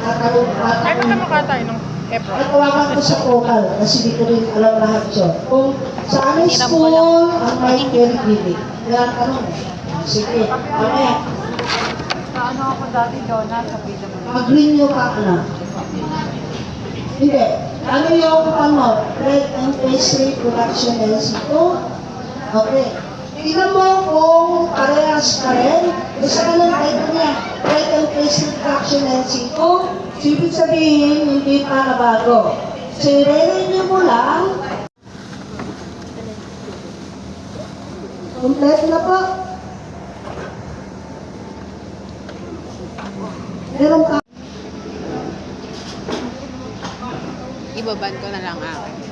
Ay, magkamukha tayo ng Ebro. Natawagan ko sa vocal kasi di ko rin alam lahat yun. Kung sa aming school, ang may very yan, ano? Sige, mamaya. Sa ano ako dati, Jonah, sa PWD. Mag-renew ka na. Hindi. Ano yung ano? Bread and Pastry Production LC2? Okay. Tingnan mo kung parehas ka rin. Basta ka ng title niya. Bread and Pastry Production LC2. So, ibig sabihin, hindi pa na bago. So, i-renew mo lang. Kompleto na po. Meron ka. Ibaban ko na lang ako.